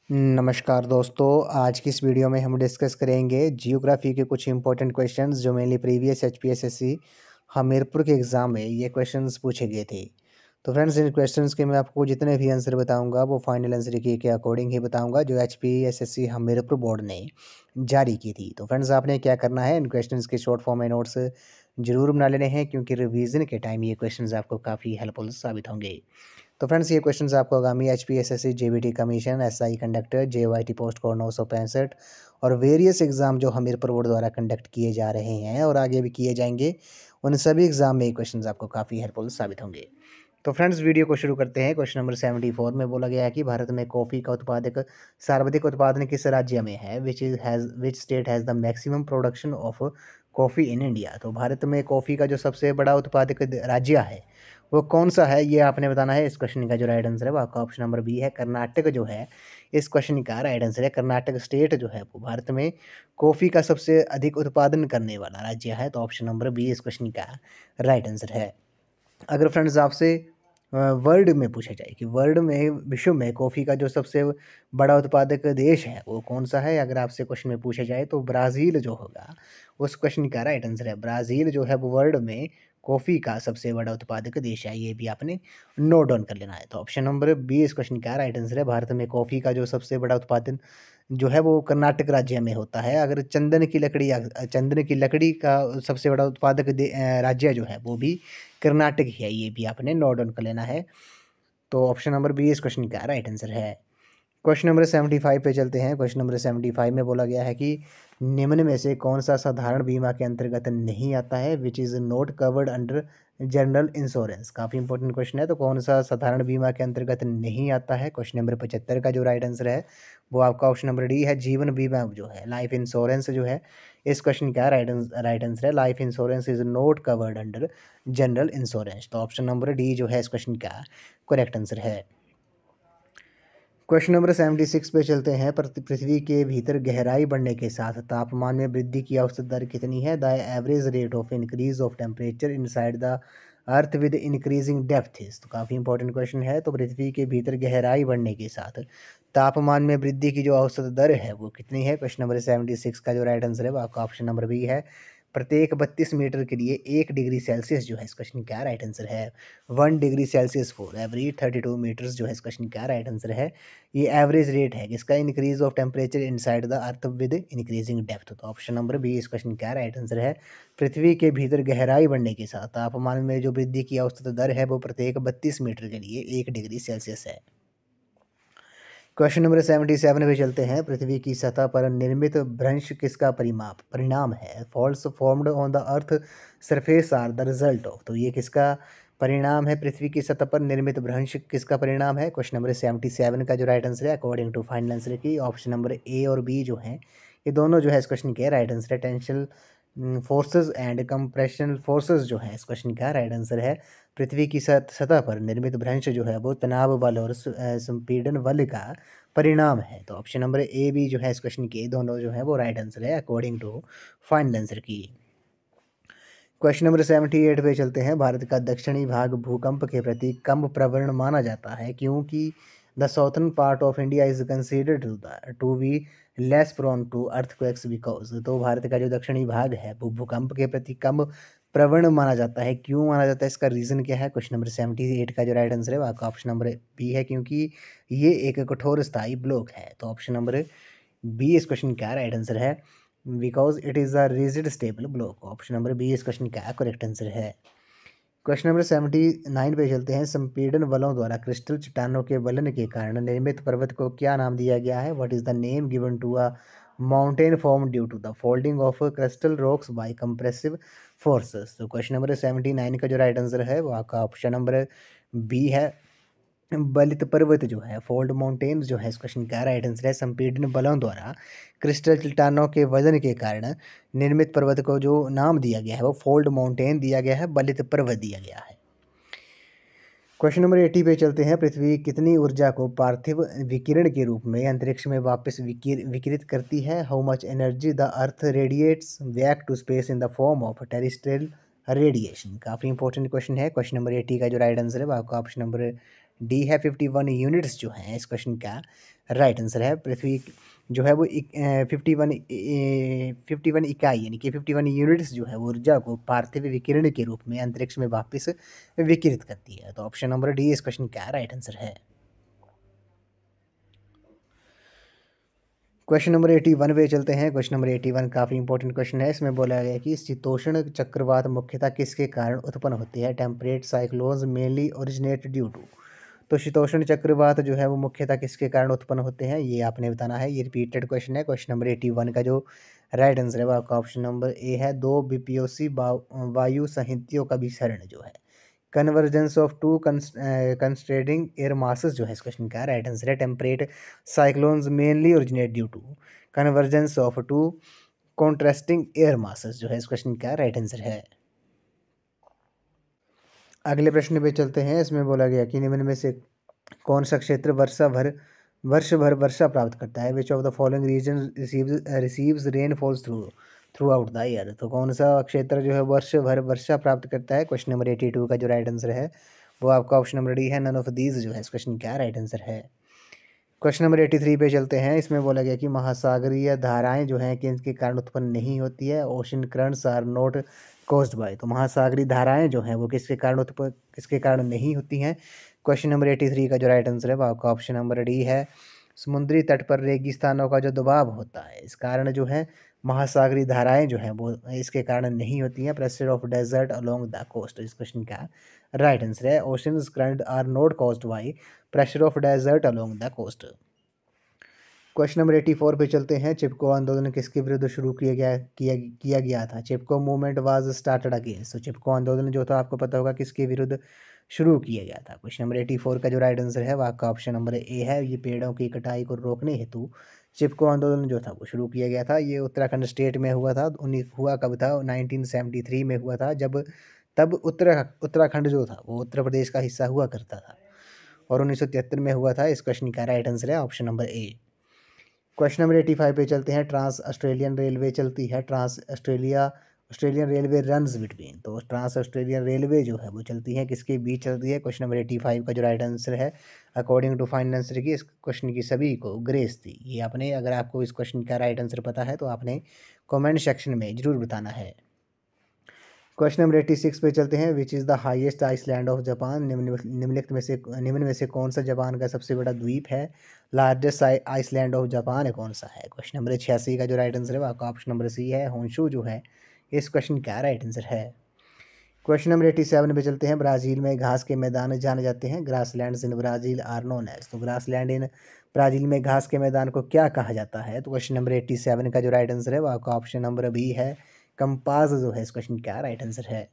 नमस्कार दोस्तों, आज की इस वीडियो में हम डिस्कस करेंगे जियोग्राफी के कुछ इंपॉर्टेंट क्वेश्चंस जो मेनली प्रीवियस एचपीएसएससी हमीरपुर के एग्ज़ाम में ये क्वेश्चंस पूछे गए थे। तो फ्रेंड्स, इन क्वेश्चंस के मैं आपको जितने भी आंसर बताऊंगा वो फाइनल आंसर के अकॉर्डिंग ही बताऊंगा जो एचपीएसएससी हमीरपुर बोर्ड ने जारी की थी। तो फ्रेंड्स, आपने क्या करना है, इन क्वेश्चंस के शॉर्ट फॉर्म में नोट्स जरूर बना लेने हैं क्योंकि रिवीजन के टाइम ये क्वेश्चंस आपको काफ़ी हेल्पफुल साबित होंगे। तो फ्रेंड्स, ये क्वेश्चंस आपको आगामी HPSSC, JBT commission, SI conductor, JOIT post code 965 और वेरियस एग्जाम जो हमीरपुर बोर्ड द्वारा कंडक्ट किए जा रहे हैं और आगे भी किए जाएंगे, उन सभी एग्जाम में ये क्वेश्चंस आपको काफ़ी हेल्पफुल साबित होंगे। तो फ्रेंड्स, वीडियो को शुरू करते हैं। क्वेश्चन नंबर 74 में बोला गया है कि भारत में कॉफ़ी का उत्पादक सर्वाधिक उत्पादन किस राज्य में है, which state has the maximum production of coffee in India. तो भारत में कॉफ़ी का जो सबसे बड़ा उत्पादक राज्य है वो कौन सा है, ये आपने बताना है। इस क्वेश्चन का जो राइट आंसर है वो आपका ऑप्शन नंबर बी है, कर्नाटक जो है इस क्वेश्चन का राइट आंसर है। कर्नाटक स्टेट जो है वो भारत में कॉफ़ी का सबसे अधिक उत्पादन करने वाला राज्य है। तो ऑप्शन नंबर बी इस क्वेश्चन का राइट आंसर है। अगर फ्रेंड्स आपसे वर्ल्ड में पूछा जाए कि वर्ल्ड में, विश्व में कॉफ़ी का जो सबसे बड़ा उत्पादक देश है वो कौन सा है, अगर आपसे क्वेश्चन में पूछा जाए तो ब्राज़ील जो होगा उस क्वेश्चन का राइट आंसर है। ब्राज़ील जो है वो वर्ल्ड में कॉफ़ी का सबसे बड़ा उत्पादक देश है, ये भी आपने नोट डाउन कर लेना है। तो ऑप्शन नंबर बी इस क्वेश्चन का राइट आंसर है। भारत में कॉफ़ी का जो सबसे बड़ा उत्पादन जो है वो कर्नाटक राज्य में होता है। अगर चंदन की लकड़ी का सबसे बड़ा उत्पादक राज्य जो है वो भी कर्नाटक ही है, ये भी आपने नोट डाउन कर लेना है। तो ऑप्शन नंबर बी इस क्वेश्चन का राइट आंसर है। क्वेश्चन नंबर 75 पे चलते हैं। क्वेश्चन नंबर 75 में बोला गया है कि निम्न में से कौन सा साधारण बीमा के अंतर्गत नहीं आता है, which is not covered under general insurance. काफ़ी इंपॉर्टेंट क्वेश्चन है। तो कौन सा साधारण बीमा के अंतर्गत नहीं आता है, क्वेश्चन नंबर 75 का जो राइट आंसर है वो आपका ऑप्शन नंबर डी है। जीवन बीमा जो है, लाइफ इंश्योरेंस जो है इस क्वेश्चन का राइट आंसर है। Life insurance is not covered under general insurance. तो ऑप्शन नंबर डी जो है इस क्वेश्चन का करेक्ट आंसर है। क्वेश्चन नंबर 76 पे चलते हैं। पृथ्वी के भीतर गहराई बढ़ने के साथ तापमान में वृद्धि की औसत दर कितनी है, the average rate of increase of temperature inside the earth with increasing depth is. तो काफ़ी इंपॉर्टेंट क्वेश्चन है। तो पृथ्वी के भीतर गहराई बढ़ने के साथ तापमान में वृद्धि की जो औसत दर है वो कितनी है, क्वेश्चन नंबर 76 का जो राइट आंसर है वो आपका ऑप्शन नंबर बी है। प्रत्येक 32 मीटर के लिए 1 डिग्री सेल्सियस जो है इस क्वेश्चन का राइट आंसर है। 1 degree Celsius for every 32 meters जो है इस क्वेश्चन का राइट आंसर है। ये एवरेज रेट है किसका, increase of temperature inside the earth with increasing depth. तो ऑप्शन नंबर बी इस क्वेश्चन का राइट आंसर है। पृथ्वी के भीतर गहराई बढ़ने के साथ तापमान में जो वृद्धि की औसत दर है वो प्रत्येक 32 मीटर के लिए 1 डिग्री सेल्सियस है। क्वेश्चन नंबर 77 पे चलते हैं। पृथ्वी की सतह पर निर्मित भ्रंश किसका परिणाम है, faults formed on the earth surface are the result of. तो ये किसका परिणाम है, पृथ्वी की सतह पर निर्मित भ्रंश किसका परिणाम है। क्वेश्चन नंबर 77 का जो राइट आंसर है अकॉर्डिंग टू फाइनल आंसर की ऑप्शन नंबर ए और बी जो है ये दोनों जो है इस क्वेश्चन के राइट आंसर है। Tension forces and compressional forces जो है इस क्वेश्चन का राइट आंसर है। पृथ्वी की सतह पर निर्मित भ्रंश जो है वो तनाव बल और संपीड़न बल का परिणाम है। तो ऑप्शन नंबर ए बी जो है इस क्वेश्चन के दोनों जो है वो राइट आंसर है अकॉर्डिंग टू फाइनल आंसर की। क्वेश्चन नंबर 78 पे चलते हैं। भारत का दक्षिणी भाग भूकंप के प्रति कम प्रवण माना जाता है क्योंकि the southern part of India is considered to be less prone to earthquakes because. तो भारत का जो दक्षिणी भाग है वो भूकंप के प्रति कम प्रवण माना जाता है, क्यों माना जाता है, इसका रीज़न क्या है। क्वेश्चन नंबर 78 का जो राइट आंसर है वो आपका ऑप्शन नंबर बी है, क्योंकि ये एक कठोर स्थायी ब्लॉक है। तो ऑप्शन नंबर बी इस क्वेश्चन का राइट आंसर है, because it is a rigid stable block. Option number B इस क्वेश्चन का करेक्ट आंसर है। क्वेश्चन नंबर 79 पे चलते हैं। संपीड़न बलों द्वारा क्रिस्टल चट्टानों के वलन के कारण निर्मित पर्वत को क्या नाम दिया गया है, what is the name given to a mountain form due to the folding of crystal rocks by compressive forces. तो क्वेश्चन नंबर 79 का जो राइट आंसर है वो आपका ऑप्शन नंबर बी है। बलित पर्वत जो है, फोल्ड माउंटेन्स जो है इस क्वेश्चन का राइट आंसर है। संपीड़न बलों द्वारा क्रिस्टल चट्टानों के वजन के कारण निर्मित पर्वत को जो नाम दिया गया है वो फोल्ड माउंटेन दिया गया है, बलित पर्वत दिया गया है। क्वेश्चन नंबर 80 पे चलते हैं। पृथ्वी कितनी ऊर्जा को पार्थिव विकिरण के रूप में अंतरिक्ष में वापस विकिरित करती है, how much energy the earth radiates back to space in the form of terrestrial radiation. काफ़ी इंपॉर्टेंट क्वेश्चन है। क्वेश्चन नंबर 80 का जो राइट आंसर है वो आपका ऑप्शन नंबर डी है 51 यूनिट्स जो हैं इस क्वेश्चन का राइट आंसर है। पृथ्वी जो है वो 51 इकाई यानी कि 51 यूनिट्स जो है वो ऊर्जा को पार्थिव विकिरण के रूप में अंतरिक्ष में वापस विकिरित करती है। तो ऑप्शन नंबर डी इस क्वेश्चन का राइट आंसर है। क्वेश्चन नंबर 81 पे चलते हैं। क्वेश्चन नंबर 81 काफ़ी इंपॉर्टेंट क्वेश्चन है। इसमें बोला गया है कि शीतोष्ण चक्रवात मुख्यतः किसके कारण उत्पन्न होती है? Temperate cyclones mainly originate due to. तो शीतोष्ण चक्रवात जो है वो मुख्यतः किसके कारण उत्पन्न होते हैं, ये आपने बताना है। ये रिपीटेड क्वेश्चन है। क्वेश्चन नंबर 81 का जो राइट आंसर है वो आपका ऑप्शन नंबर ए है। दो बीपीओसी वायु संहितियों का विसरण जो है convergence of two contrasting air masses जो है इस क्वेश्चन का राइट आंसर है। Temperate cyclones mainly originate due to convergence of two contrasting air masses जो है इस क्वेश्चन का राइट आंसर है। अगले प्रश्न पे चलते हैं। इसमें बोला गया कि निम्न में से कौन सा क्षेत्र वर्ष भर वर्षा प्राप्त करता है? Which of the following region receives rainfalls throughout the year. तो कौन सा क्षेत्र जो है वर्ष भर वर्षा प्राप्त करता है? क्वेश्चन नंबर 82 का जो राइट आंसर है वो आपका ऑप्शन नंबर डी है। नन ऑफ दीज जो है इस क्वेश्चन का राइट आंसर है। क्वेश्चन नंबर 83 पे चलते हैं। इसमें बोला गया कि महासागरीय धाराएं जो हैं किसके कारण उत्पन्न नहीं होती है? Ocean currents are not caused by. तो महासागरीय धाराएं जो हैं वो किसके कारण नहीं होती हैं? क्वेश्चन नंबर 83 का जो राइट आंसर है वो आपका ऑप्शन नंबर डी है। समुद्री तट पर रेगिस्तानों का जो दबाव होता है इस कारण जो है महासागरीय धाराएं जो हैं वो इसके कारण नहीं होती हैं। Pressure of desert along the coast इस क्वेश्चन का राइट आंसर है। Oceans current are not caused by pressure of desert along the coast. Question number 84 पे चलते हैं। चिपको आंदोलन किसके विरुद्ध शुरू किया गया था? चिपको मूवमेंट वाज स्टार्टेड अगेंस्ट। तो चिपको आंदोलन जो था आपको पता होगा किसके विरुद्ध शुरू किया गया था? क्वेश्चन नंबर 84 का जो राइट आंसर है वो आपका ऑप्शन नंबर ए है। ये पेड़ों की कटाई को रोकने हेतु चिपको आंदोलन जो था वो शुरू किया गया था। ये उत्तराखंड स्टेट में हुआ था। हुआ कब था? 1973 में हुआ था। तब उत्तराखंड जो था वो उत्तर प्रदेश का हिस्सा हुआ करता था और 1973 में हुआ था। इस क्वेश्चन का राइट आंसर है option number A. Question number 85 पे चलते हैं। ट्रांस ऑस्ट्रेलियन रेलवे चलती है। Australian railway runs between. तो ट्रांस ऑस्ट्रेलियन रेलवे जो है वो चलती है किसके बीच चलती है? क्वेश्चन नंबर 85 का जो राइट आंसर है अकॉर्डिंग टू फाइनल आंसर की इस क्वेश्चन की सभी को ग्रेस थी। ये आपने, अगर आपको इस क्वेश्चन का राइट आंसर पता है तो आपने कमेंट सेक्शन में जरूर बताना है। क्वेश्चन नंबर 86 पे चलते हैं। Which is the highest island of Japan. निम्न में से कौन सा जापान का सबसे बड़ा द्वीप है? लार्जेस्ट आइसलैंड ऑफ जापान कौन सा है? क्वेश्चन नंबर 86 का जो राइट आंसर है वो आपका ऑप्शन नंबर सी है। होंशु जो है इस क्वेश्चन का राइट आंसर है। क्वेश्चन नंबर 87 पे चलते हैं। ब्राज़ील में घास के मैदान जाने जाते हैं। Grasslands in Brazil are known as. तो ग्रासलैंड इन ब्राज़ील में घास के मैदान को क्या कहा जाता है? तो क्वेश्चन नंबर 87 का जो राइट आंसर है वो आपका ऑप्शन नंबर बी है। कंपास जो है इस क्वेश्चन का राइट आंसर है।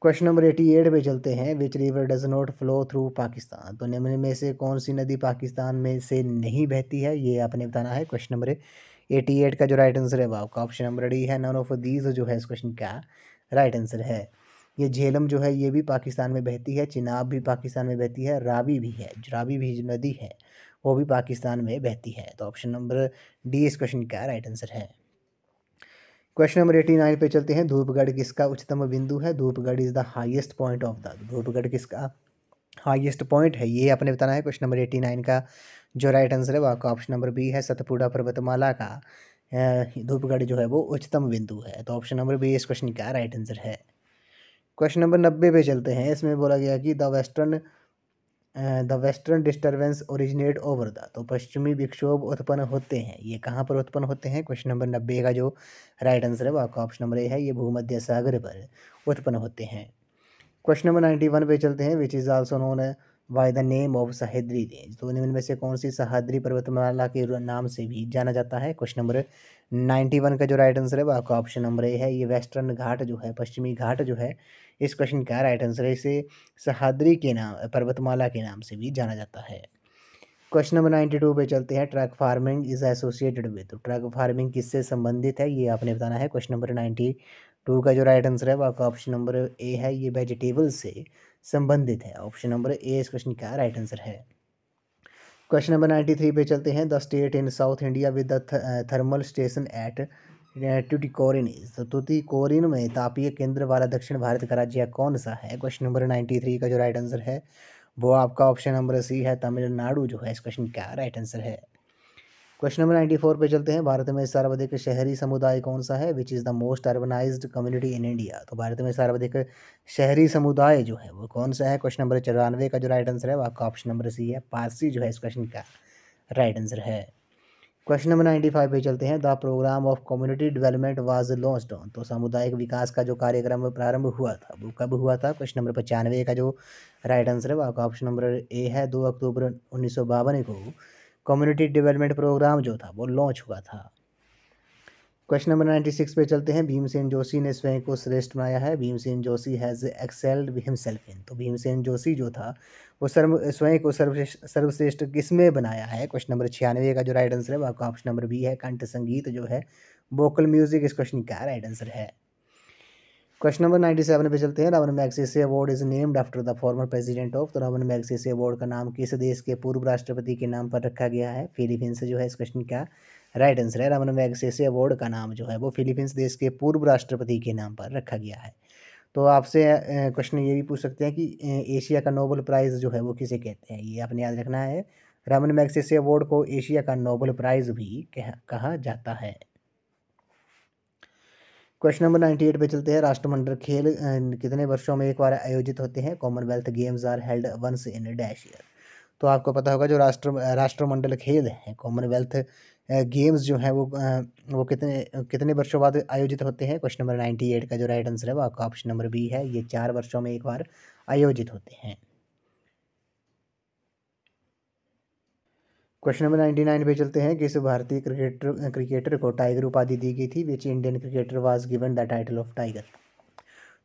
क्वेश्चन नंबर 88 पे चलते हैं। Which river does not flow through Pakistan. तो निम्न में से कौन सी नदी पाकिस्तान में से नहीं बहती है? ये आपने बताना है। क्वेश्चन नंबर 88 का जो राइट आंसर है वो आपका ऑप्शन नंबर डी है। नन ऑफ दीज जो है इस क्वेश्चन का राइट आंसर है। ये झेलम जो है ये भी पाकिस्तान में बहती है। चिनाब भी पाकिस्तान में बहती है। रावी भी जो नदी है वो भी पाकिस्तान में बहती है। तो ऑप्शन नंबर डी इस क्वेश्चन का राइट आंसर है। क्वेश्चन नंबर 89 पे चलते हैं। धूपगढ़ किसका उच्चतम बिंदु है? Dhupgarh is the highest point of the. Dhupgarh किसका हाईएस्ट पॉइंट है ये आपने बताना है। क्वेश्चन नंबर 89 का जो राइट आंसर है वो आपका ऑप्शन नंबर बी है। सतपुड़ा पर्वतमाला का धूपगढ़ जो है वो उच्चतम बिंदु है। तो ऑप्शन नंबर बी इस क्वेश्चन का राइट आंसर है। क्वेश्चन नंबर 90 पे चलते हैं। इसमें बोला गया कि the western disturbance originate over the. तो पश्चिमी विक्षोभ उत्पन्न होते हैं, ये कहाँ पर उत्पन्न होते हैं? क्वेश्चन नंबर 90 का जो राइट आंसर है वो आपका ऑप्शन नंबर ए है। ये भूमध्य सागर पर उत्पन्न होते हैं। क्वेश्चन नंबर 91 पे चलते हैं। Which is also known by the name of Sahyadri range. तो इनमें से कौन सी सह्याद्री पर्वतमाला के नाम से भी जाना जाता है? क्वेश्चन नंबर 91 का जो राइट आंसर है वो आपका ऑप्शन नंबर ए है। ये वेस्टर्न घाट जो है, पश्चिमी घाट जो है इस क्वेश्चन का राइट आंसर है। इसे सह्याद्री के नाम, पर्वतमाला के नाम से भी जाना जाता है। क्वेश्चन नंबर 92 पे चलते हैं। Truck farming is associated with. तो ट्रक फार्मिंग किससे संबंधित है ये आपने बताना है। क्वेश्चन नंबर 92 का जो राइट आंसर है वो आपका ऑप्शन नंबर ए है। ये वेजिटेबल से संबंधित है। ऑप्शन नंबर ए इस क्वेश्चन का राइट आंसर है। क्वेश्चन नंबर 93 पे चलते हैं। The state in south India with the thermal station at Tuticorin is. तो टुटिकोरिन में तापीय केंद्र वाला दक्षिण भारत का राज्य कौन सा है? क्वेश्चन नंबर 93 का जो राइट आंसर है वो आपका ऑप्शन नंबर सी है, तमिलनाडु जो है इस क्वेश्चन का राइट आंसर है। क्वेश्चन नंबर 94 पे चलते हैं। भारत में सर्वाधिक शहरी समुदाय कौन सा है? विच is the most urbanised community in India. तो भारत में सर्वाधिक शहरी समुदाय जो है वो कौन सा है? क्वेश्चन नंबर 94 का जो राइट आंसर है वो आपका ऑप्शन नंबर सी है, पारसी जो है इस क्वेश्चन का राइट आंसर है। क्वेश्चन नंबर 95 पे चलते हैं। The program of community development was launched on. तो सामुदायिक विकास का जो कार्यक्रम प्रारंभ हुआ था वो कब हुआ था? क्वेश्चन नंबर 95 का जो राइट आंसर है वो आपका ऑप्शन नंबर ए है, 2 अक्टूबर 1952 को कम्युनिटी डेवलपमेंट प्रोग्राम जो था वो लॉन्च हुआ था। क्वेश्चन नंबर 96 पे चलते हैं। भीमसेन जोशी ने स्वयं को श्रेष्ठ बनाया है। Bhimsen Joshi has excelled himself in. तो भीमसेन जोशी जो था वो स्वयं को सर्वश्रेष्ठ किस में बनाया है? क्वेश्चन नंबर 96 का जो राइट आंसर है वो आपका ऑप्शन नंबर बी है, कंठ संगीत जो है, वोकल म्यूजिक इस क्वेश्चन का राइट आंसर है। क्वेश्चन नंबर 97 पे चलते हैं। Raman Magsaysay award is named after the former president of. तो रमन मैग्सेसे अवार्ड का नाम किस देश के पूर्व राष्ट्रपति के नाम पर रखा गया है? फिलीपींस जो है इस क्वेश्चन का राइट आंसर है। रमन मैग्सेसे अवार्ड का नाम जो है वो फिलीपींस देश के पूर्व राष्ट्रपति के नाम पर रखा गया है। तो आपसे क्वेश्चन ये भी पूछ सकते हैं कि एशिया का नोबेल प्राइज़ जो है वो किसे कहते हैं? ये आपने याद रखना है। रमन मैग्सेसे अवार्ड को एशिया का नोबेल प्राइज़ भी कहा जाता है। क्वेश्चन नंबर 98 पे चलते हैं। राष्ट्रमंडल खेल कितने वर्षों में एक बार आयोजित होते हैं? Commonwealth games are held once in dash year. तो आपको पता होगा जो राष्ट्रमंडल खेल हैं, कॉमनवेल्थ गेम्स जो हैं वो कितने कितने वर्षों बाद आयोजित होते हैं? क्वेश्चन नंबर 98 का जो राइट आंसर है वो आपका ऑप्शन नंबर बी है, ये 4 वर्षों में एक बार आयोजित होते हैं। क्वेश्चन नंबर 99 पे चलते हैं। किस भारतीय क्रिकेटर को टाइगर उपाधि दी गई थी? Which Indian cricketer was given the title of tiger.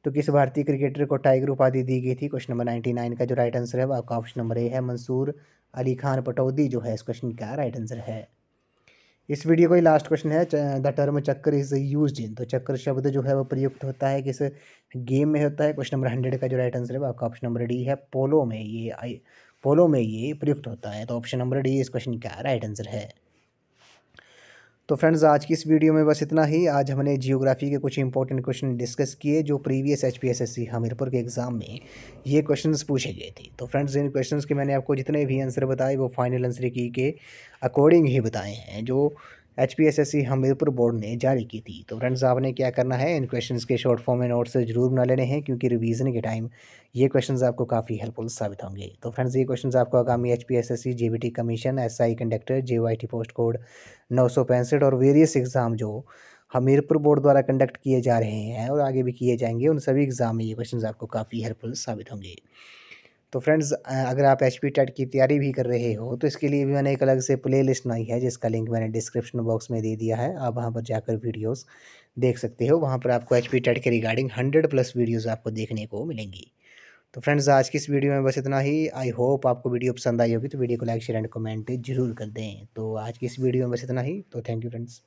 तो किस भारतीय क्रिकेटर को टाइगर उपाधि दी गई थी? क्वेश्चन नंबर 99 का जो राइट आंसर है वो आपका ऑप्शन नंबर ए है, मंसूर अली खान पटौदी जो है इस क्वेश्चन का राइट आंसर है। इस वीडियो का ही लास्ट क्वेश्चन है। द टर्म चक्कर इज यूज्ड इन। तो चक्कर शब्द जो है वो प्रयुक्त होता है किस गेम में होता है? क्वेश्चन नंबर 100 का जो राइट आंसर है वो आपका ऑप्शन नंबर डी है, पोलो में ये प्रयुक्त होता है। तो ऑप्शन नंबर डी इस क्वेश्चन का राइट आंसर है। तो फ्रेंड्स आज की इस वीडियो में बस इतना ही। आज हमने जियोग्राफी के कुछ इंपॉर्टेंट क्वेश्चन डिस्कस किए जो प्रीवियस HPSSC हमीरपुर के एग्ज़ाम में ये क्वेश्चंस पूछे गए थे। तो फ्रेंड्स इन क्वेश्चंस के मैंने आपको जितने भी आंसर बताए वो फाइनल आंसर की के अकॉर्डिंग ही बताए हैं जो HPSSC हमीरपुर बोर्ड ने जारी की थी। तो फ्रेंड्स आपने क्या करना है, इन क्वेश्चंस के शॉर्ट फॉर्म में नोट्स ज़रूर बना लेने हैं क्योंकि रिवीजन के टाइम ये क्वेश्चंस आपको काफ़ी हेल्पफुल साबित होंगे। तो फ्रेंड्स ये क्वेश्चंस आपको आगामी HPSSC JBT commission SI conductor JYT post code 965 और वेरियस एग्ज़ाम जो हमीरपुर बोर्ड द्वारा कंडक्ट किए जा रहे हैं और आगे भी किए जाएंगे, उन सभी एग्ज़ाम में ये क्वेश्चंस आपको काफ़ी हेल्पफुल साबित होंगे। तो फ्रेंड्स अगर आप HP टेट की तैयारी भी कर रहे हो तो इसके लिए भी मैंने एक अलग से प्ले लिस्ट बनाई है जिसका लिंक मैंने डिस्क्रिप्शन बॉक्स में दे दिया है। आप वहाँ पर जाकर वीडियोस देख सकते हो। वहाँ पर आपको HP टेट के रिगार्डिंग 100+ वीडियोस आपको देखने को मिलेंगी। तो फ्रेंड्स आज की इस वीडियो में बस इतना ही। आई होप आपको वीडियो पसंद आई होगी। तो वीडियो को लाइक शेयर एंड कमेंट जरूर कर दें। तो आज की इस वीडियो में बस इतना ही। तो थैंक यू फ्रेंड्स।